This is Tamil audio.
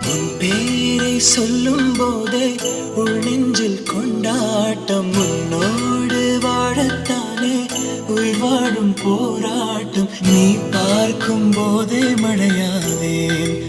உன் பேரை சொல்லும் போதே உள் நெஞ்சில் கொண்டாட்டம் உன்னோடு வாழத்தானே உயிர் வாழும் போராட்டம் நீ பார்க்கும் போதே மழையாவேன்